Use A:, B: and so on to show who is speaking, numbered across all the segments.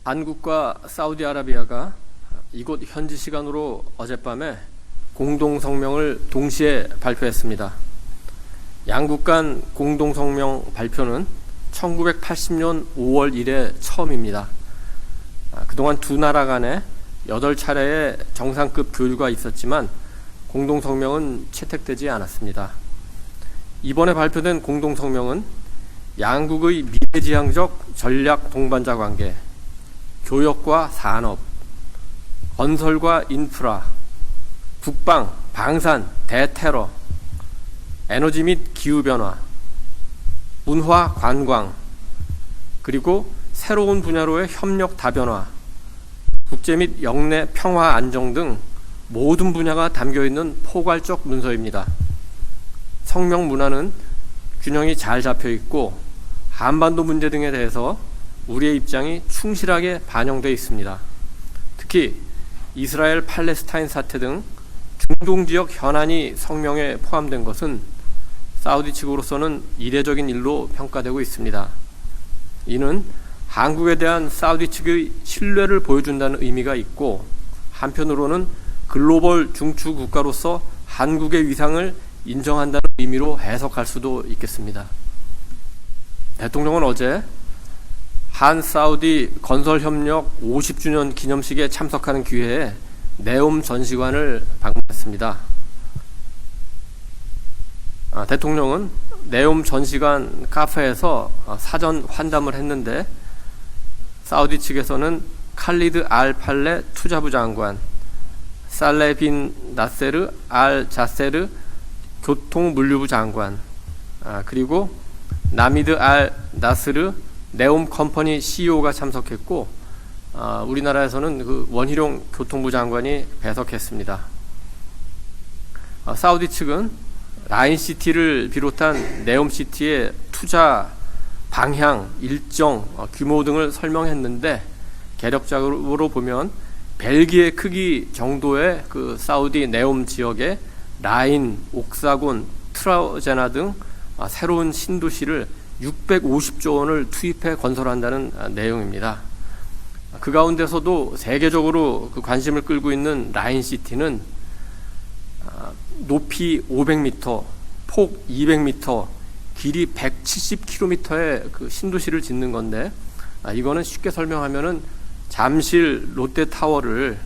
A: 한국과 사우디아라비아가 이곳 현지 시간으로 어젯밤에 공동성명을 동시에 발표했습니다. 양국 간 공동성명 발표는 1980년 5월 이래 처음입니다. 그동안 두 나라 간에 8차례의 정상급 교류가 있었지만 공동성명은 채택되지 않았습니다. 이번에 발표된 공동성명은 양국의 미래지향적 전략 동반자 관계, 교역과 산업, 건설과 인프라, 국방, 방산, 대테러, 에너지 및 기후변화, 문화, 관광, 그리고 새로운 분야로의 협력 다변화, 국제 및 영내 평화 안정 등 모든 분야가 담겨있는 포괄적 문서입니다. 성명 문화는 균형이 잘 잡혀있고 한반도 문제 등에 대해서 우리의 입장이 충실하게 반영되어 있습니다. 특히 이스라엘 팔레스타인 사태 등 중동 지역 현안이 성명에 포함된 것은 사우디 측으로서는 이례적인 일로 평가되고 있습니다. 이는 한국에 대한 사우디 측의 신뢰를 보여준다는 의미가 있고, 한편으로는 글로벌 중추 국가로서 한국의 위상을 인정한다는 의미로 해석할 수도 있겠습니다. 대통령은 어제 한 사우디 건설협력 50주년 기념식에 참석하는 기회에 네옴 전시관을 방문했습니다. 대통령은 네옴 전시관 카페에서 사전 환담을 했는데, 사우디 측에서는 칼리드 알 팔레 투자부 장관, 살레 빈 나세르 알 자세르 교통물류부 장관, 그리고 나미드 알 나스르 네옴 컴퍼니 CEO가 참석했고, 우리나라에서는 그 원희룡 교통부 장관이 배석했습니다. 사우디 측은 라인시티를 비롯한 네옴시티의 투자 방향, 일정, 규모 등을 설명했는데, 개력적으로 보면 벨기에 크기 정도의 그 사우디 네옴 지역에 라인, 옥사곤, 트라우제나 등 새로운 신도시를 650조 원을 투입해 건설한다는 내용입니다. 그 가운데서도 세계적으로 그 관심을 끌고 있는 라인시티는 높이 500m, 폭 200m, 길이 170km의 그 신도시를 짓는 건데, 이거는 쉽게 설명하면은 잠실 롯데타워를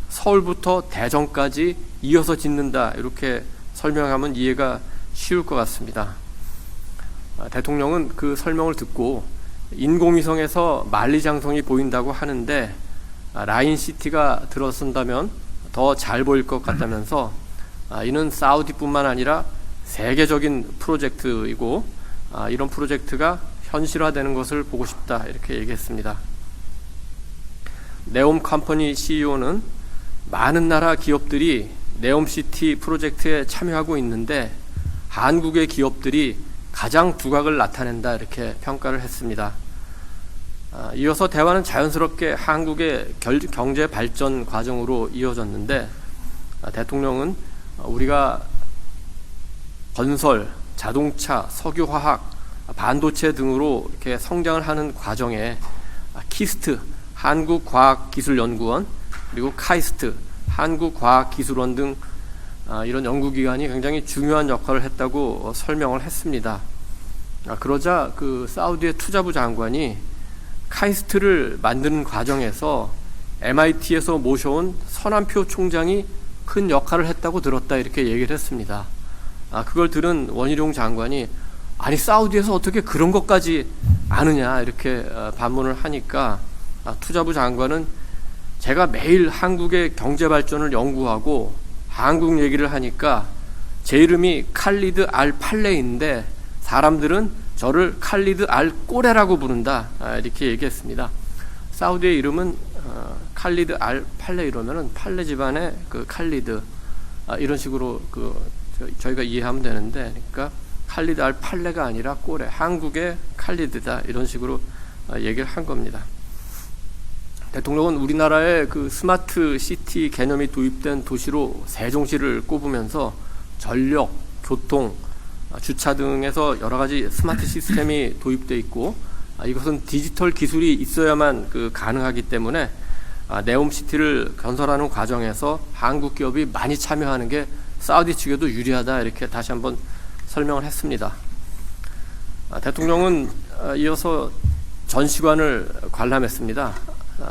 A: 서울부터 대전까지 이어서 짓는다, 이렇게 설명하면 이해가 쉬울 것 같습니다. 대통령은 그 설명을 듣고 인공위성에서 만리장성이 보인다고 하는데 라인시티가 들어선다면 더 잘 보일 것 같다면서, 이는 사우디뿐만 아니라 세계적인 프로젝트이고 이런 프로젝트가 현실화되는 것을 보고 싶다, 이렇게 얘기했습니다. 네옴 컴퍼니 CEO는 많은 나라 기업들이 네옴시티 프로젝트에 참여하고 있는데 한국의 기업들이 가장 두각을 나타낸다, 이렇게 평가를 했습니다. 이어서 대화는 자연스럽게 한국의 경제 발전 과정으로 이어졌는데, 대통령은 우리가 건설, 자동차, 석유화학, 반도체 등으로 이렇게 성장을 하는 과정에 키스트, 한국과학기술연구원, 그리고 카이스트, 한국과학기술원 등 이런 연구기관이 굉장히 중요한 역할을 했다고 설명을 했습니다. 그러자 그 사우디의 투자부 장관이 카이스트를 만드는 과정에서 MIT에서 모셔온 서남표 총장이 큰 역할을 했다고 들었다, 이렇게 얘기를 했습니다. 그걸 들은 원희룡 장관이 아니 사우디에서 어떻게 그런 것까지 아느냐, 이렇게 반문을 하니까 투자부 장관은 제가 매일 한국의 경제 발전을 연구하고 한국 얘기를 하니까 제 이름이 칼리드 알 팔레인데 사람들은 저를 칼리드 알 꼬레라고 부른다, 이렇게 얘기했습니다. 사우디의 이름은 칼리드 알 팔레, 이러면은 팔레 집안의 그 칼리드, 이런 식으로 저희가 이해하면 되는데, 그러니까 칼리드 알 팔레가 아니라 꼬레, 한국의 칼리드다, 이런 식으로 얘기를 한 겁니다. 대통령은 우리나라의 그 스마트 시티 개념이 도입된 도시로 세종시를 꼽으면서 전력, 교통, 주차 등에서 여러 가지 스마트 시스템이 도입되어 있고, 이것은 디지털 기술이 있어야만 가능하기 때문에 네옴시티를 건설하는 과정에서 한국 기업이 많이 참여하는 게 사우디 측에도 유리하다, 이렇게 다시 한번 설명을 했습니다. 대통령은 이어서 전시관을 관람했습니다.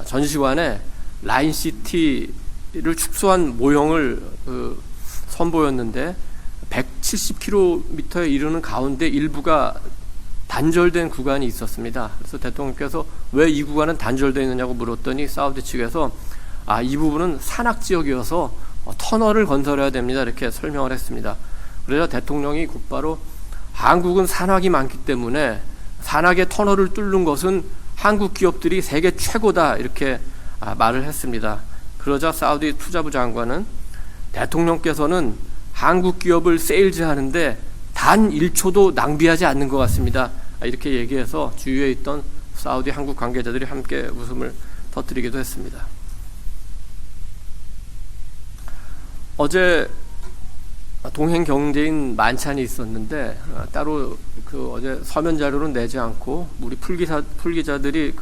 A: 전시관에 라인시티를 축소한 모형을 선보였는데 170km에 이르는 가운데 일부가 단절된 구간이 있었습니다. 그래서 대통령께서 왜 이 구간은 단절되어 있느냐고 물었더니 사우디 측에서 이 부분은 산악지역이어서 터널을 건설해야 됩니다, 이렇게 설명을 했습니다. 그래서 대통령이 곧바로 한국은 산악이 많기 때문에 산악의 터널을 뚫는 것은 한국 기업들이 세계 최고다, 이렇게 말을 했습니다. 그러자 사우디 투자부 장관은 대통령께서는 한국 기업을 세일즈하는데 단 1초도 낭비하지 않는 것 같습니다, 이렇게 얘기해서 주위에 있던 사우디 한국 관계자들이 함께 웃음을 터뜨리기도 했습니다. 어제 동행 경제인 만찬이 있었는데 따로 어제 서면 자료는 내지 않고 우리 풀기자들이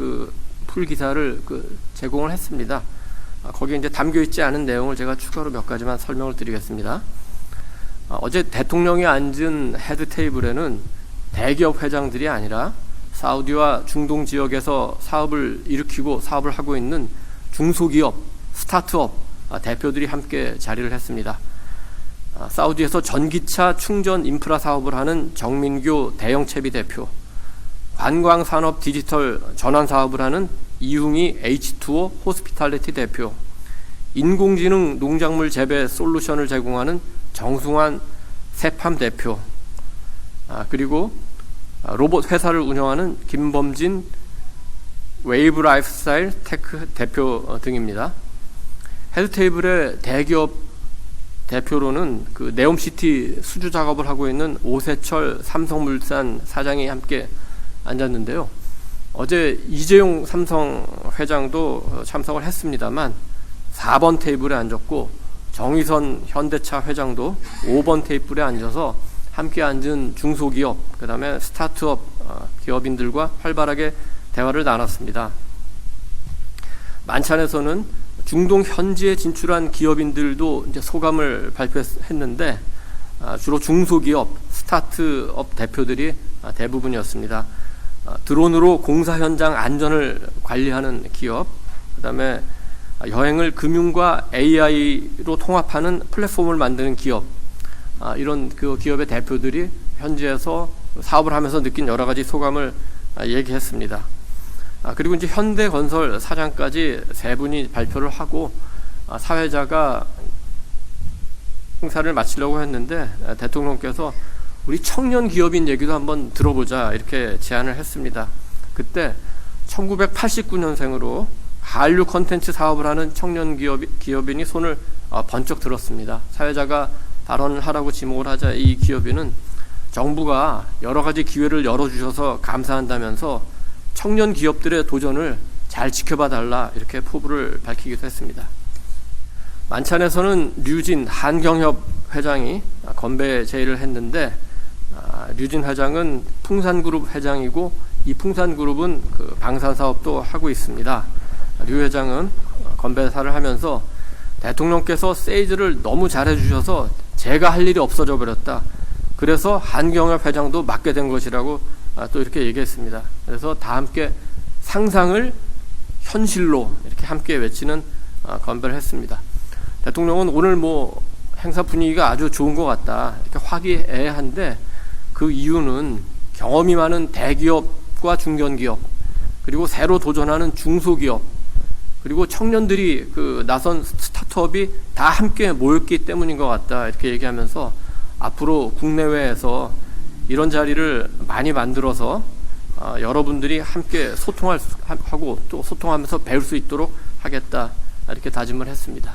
A: 풀기사를 제공을 했습니다. 거기에 이제 담겨 있지 않은 내용을 제가 추가로 몇 가지만 설명을 드리겠습니다. 어제 대통령이 앉은 헤드 테이블에는 대기업 회장들이 아니라 사우디와 중동 지역에서 사업을 일으키고 사업을 하고 있는 중소기업, 스타트업 대표들이 함께 자리를 했습니다. 사우디에서 전기차 충전 인프라 사업을 하는 정민교 대영채비 대표, 관광산업 디지털 전환 사업을 하는 이웅희 H2O 호스피탈리티 대표, 인공지능 농작물 재배 솔루션을 제공하는 정승환 세팜 대표, 그리고 로봇 회사를 운영하는 김범진 웨이브 라이프스타일 테크 대표 등입니다. 헤드테이블의 대기업 대표로는 네옴시티 수주 작업을 하고 있는 오세철 삼성물산 사장이 함께 앉았는데요. 어제 이재용 삼성 회장도 참석을 했습니다만 4번 테이블에 앉았고, 정의선 현대차 회장도 5번 테이블에 앉아서 함께 앉은 중소기업, 그 다음에 스타트업 기업인들과 활발하게 대화를 나눴습니다. 만찬에서는 중동 현지에 진출한 기업인들도 이제 소감을 발표했는데 주로 중소기업, 스타트업 대표들이 대부분이었습니다. 드론으로 공사 현장 안전을 관리하는 기업, 그 다음에 여행을 금융과 AI로 통합하는 플랫폼을 만드는 기업, 이런 기업의 대표들이 현지에서 사업을 하면서 느낀 여러 가지 소감을 얘기했습니다. 그리고 이제 현대건설 사장까지 세 분이 발표를 하고 사회자가 행사를 마치려고 했는데 대통령께서 우리 청년 기업인 얘기도 한번 들어보자, 이렇게 제안을 했습니다. 그때 1989년생으로 한류 콘텐츠 사업을 하는 청년 기업인이 손을 번쩍 들었습니다. 사회자가 발언을 하라고 지목을 하자 이 기업인은 정부가 여러 가지 기회를 열어주셔서 감사한다면서 청년 기업들의 도전을 잘 지켜봐 달라, 이렇게 포부를 밝히기도 했습니다. 만찬에서는 류진 한경협 회장이 건배 제의를 했는데 류진 회장은 풍산그룹 회장이고 이 풍산그룹은 방산사업도 하고 있습니다. 류 회장은 건배사를 하면서 대통령께서 세이즈를 너무 잘해주셔서 제가 할 일이 없어져 버렸다. 그래서 한경협 회장도 맡게 된 것이라고 또 이렇게 얘기했습니다. 그래서 다 함께 상상을 현실로 이렇게 함께 외치는 건배를 했습니다. 대통령은 오늘 행사 분위기가 아주 좋은 것 같다, 이렇게 화기애애한데 그 이유는 경험이 많은 대기업과 중견기업, 그리고 새로 도전하는 중소기업, 그리고 청년들이 나선 스타트업이 다 함께 모였기 때문인 것 같다, 이렇게 얘기하면서 앞으로 국내외에서 이런 자리를 많이 만들어서 여러분들이 함께 소통하고 또 소통하면서 배울 수 있도록 하겠다, 이렇게 다짐을 했습니다.